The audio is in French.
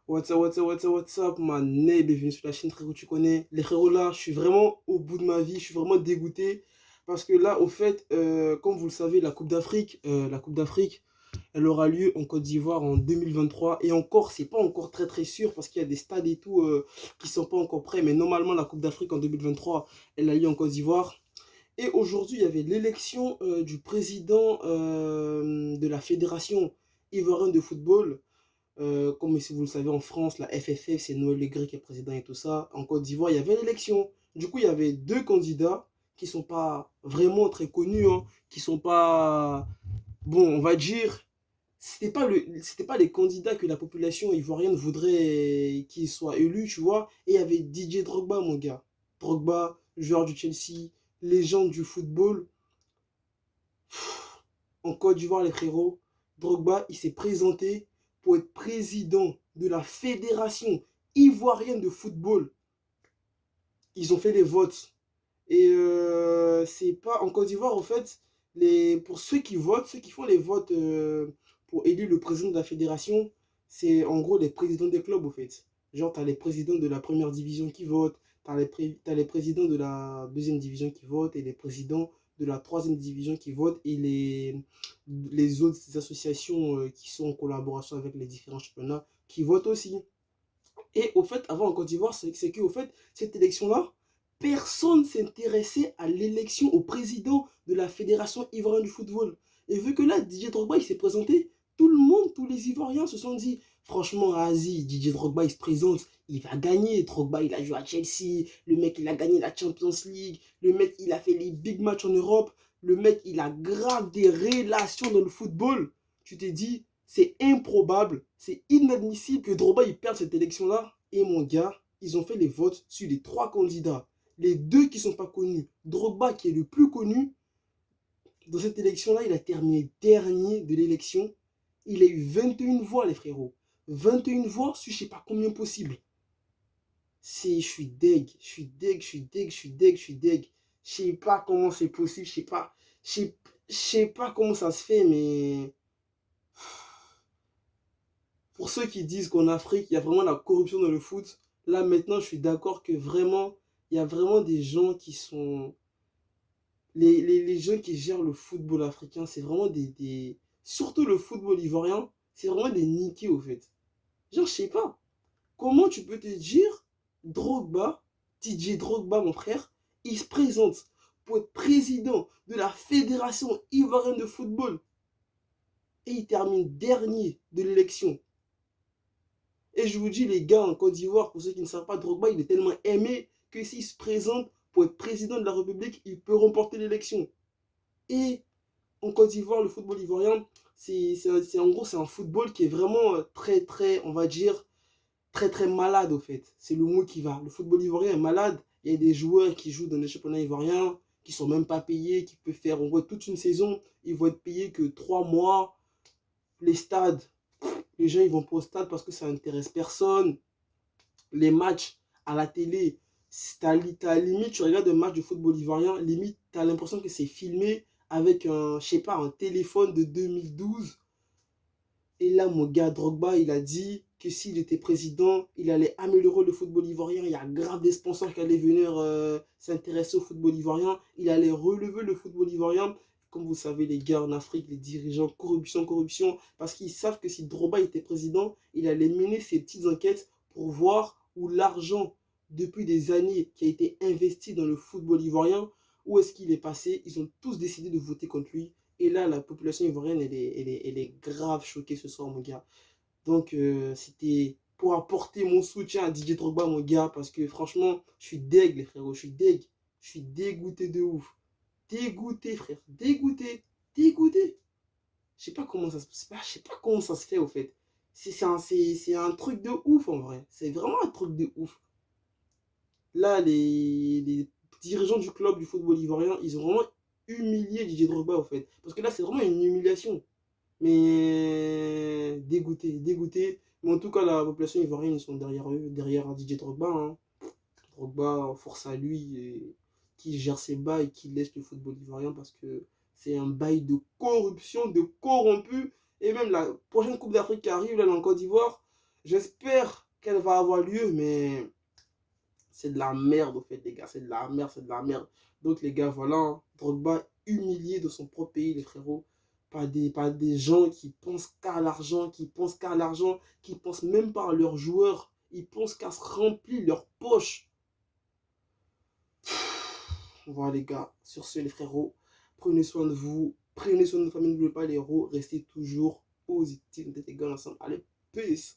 What's up, man? Bienvenue sur la chaîne, frérot, tu connais. Les frérots, là, je suis vraiment au bout de ma vie, je suis vraiment dégoûté. Parce que là, au fait, comme vous le savez, la Coupe d'Afrique, elle aura lieu en Côte d'Ivoire en 2023. Et encore, c'est pas encore très très sûr parce qu'il y a des stades et tout qui sont pas encore prêts. Mais normalement, la Coupe d'Afrique en 2023, elle a lieu en Côte d'Ivoire. Et aujourd'hui, il y avait l'élection du président de la Fédération ivoirienne de football. Comme si vous le savez, en France, la FFF, c'est Noël Le Graët qui est président et tout ça. En Côte d'Ivoire, il y avait l'élection. Du coup, il y avait deux candidats qui sont pas vraiment très connus, hein, qui sont pas, bon, on va dire, c'était pas les candidats que la population ivoirienne voudrait qu'ils soient élus, tu vois. Et il y avait Didier Drogba, mon gars. Drogba, joueur du Chelsea, légende du football. En Côte d'Ivoire, les frérots, Drogba, il s'est présenté pour être président de la Fédération ivoirienne de football. Ils ont fait les votes. Et c'est pas en Côte d'Ivoire, en fait, pour ceux qui votent, ceux qui font les votes pour élire le président de la fédération, c'est en gros les présidents des clubs, en fait. Genre, tu as les présidents de la première division qui votent, t'as les présidents de la deuxième division qui votent, et les présidents de la troisième division qui votent, et les autres associations qui sont en collaboration avec les différents championnats qui votent aussi. Et au fait, avant en Côte d'Ivoire, c'est que au fait, cette élection-là, personne ne s'intéressait à l'élection au président de la Fédération ivoirienne du football. Et vu que là, Didier Drogba, il s'est présenté, tout le monde, tous les Ivoiriens se sont dit, franchement, vas-y, Didier Drogba, il se présente, il va gagner. Drogba, il a joué à Chelsea, le mec, il a gagné la Champions League, le mec, il a fait les big matchs en Europe, le mec, il a grave des relations dans le football. Tu t'es dit, c'est improbable, c'est inadmissible que Drogba il perde cette élection-là. Et mon gars, ils ont fait les votes sur les trois candidats. Les deux qui ne sont pas connus. Drogba qui est le plus connu, dans cette élection-là, il a terminé dernier de l'élection. Il a eu 21 voix, les frérots. 21 voix sur je sais pas combien possible. Je suis deg, je suis deg, je suis deg, je suis deg, je suis deg. Je sais pas comment c'est possible, je sais pas comment ça se fait, mais pour ceux qui disent qu'en Afrique, il y a vraiment la corruption dans le foot, là maintenant, je suis d'accord que vraiment, il y a vraiment des gens qui sont... Les gens qui gèrent le football africain, c'est vraiment Surtout le football ivoirien, c'est vraiment des niqués au fait. Genre, je sais pas, comment tu peux te dire, Drogba, Didier Drogba, mon frère, il se présente pour être président de la Fédération ivoirienne de football et il termine dernier de l'élection. Et je vous dis, les gars, en Côte d'Ivoire, pour ceux qui ne savent pas, Drogba, il est tellement aimé que s'il se présente pour être président de la République, il peut remporter l'élection. Et en Côte d'Ivoire, le football ivoirien, en gros, c'est un football qui est vraiment très, très, on va dire, très, très malade, au fait. C'est le mot qui va. Le football ivoirien est malade. Il y a des joueurs qui jouent dans les championnats ivoiriens, qui sont même pas payés, qui peuvent faire, on voit, toute une saison. Ils vont être payés que 3 mois. Les stades, les gens, ils vont pas au stade parce que ça intéresse personne. Les matchs à la télé, limite, tu regardes un match de football ivoirien, limite, tu as l'impression que c'est filmé avec un, je sais pas, un téléphone de 2012. Et là, mon gars Drogba, il a dit que s'il était président, il allait améliorer le football ivoirien. Il y a grave des sponsors qui allaient venir s'intéresser au football ivoirien. Il allait relever le football ivoirien. Comme vous savez, les gars en Afrique, les dirigeants, corruption, corruption. Parce qu'ils savent que si Drogba était président, il allait mener ses petites enquêtes pour voir où l'argent, depuis des années, qui a été investi dans le football ivoirien, où est-ce qu'il est passé. Ils ont tous décidé de voter contre lui. Et là, la population ivoirienne, elle est grave choquée ce soir, mon gars. Donc, c'était pour apporter mon soutien à Didier Drogba, mon gars, parce que franchement, je suis deg, les frérots, je suis deg. Je suis dégoûté de ouf. Dégoûté, frère. Dégoûté. Dégoûté. Je sais pas comment ça se fait, au fait. C'est un truc de ouf, en vrai. C'est vraiment un truc de ouf. Là, les dirigeants du club du football ivoirien, ils ont vraiment humilié Didier Drogba, en fait. Parce que là, c'est vraiment une humiliation. Mais dégoûté, dégoûté. Mais en tout cas, la population ivoirienne, ils sont derrière eux, derrière Didier Drogba, hein. Drogba, force à lui, et qui gère ses bails, qui laisse le football ivoirien parce que c'est un bail de corruption, de corrompus. Et même la prochaine Coupe d'Afrique qui arrive, là, en Côte d'Ivoire, J'espère qu'elle va avoir lieu, mais c'est de la merde, au fait, les gars. C'est de la merde, c'est de la merde. Donc, les gars, voilà, hein, Drogba humilié de son propre pays, les frérots, par des gens qui pensent qu'à l'argent, qui pensent même pas à leurs joueurs. Ils pensent qu'à se remplir leur poche. Voilà, les gars. Sur ce, les frérots, prenez soin de vous. Prenez soin de votre famille. N'oubliez pas les héros. Restez toujours positifs. On était les gars ensemble. Allez, peace.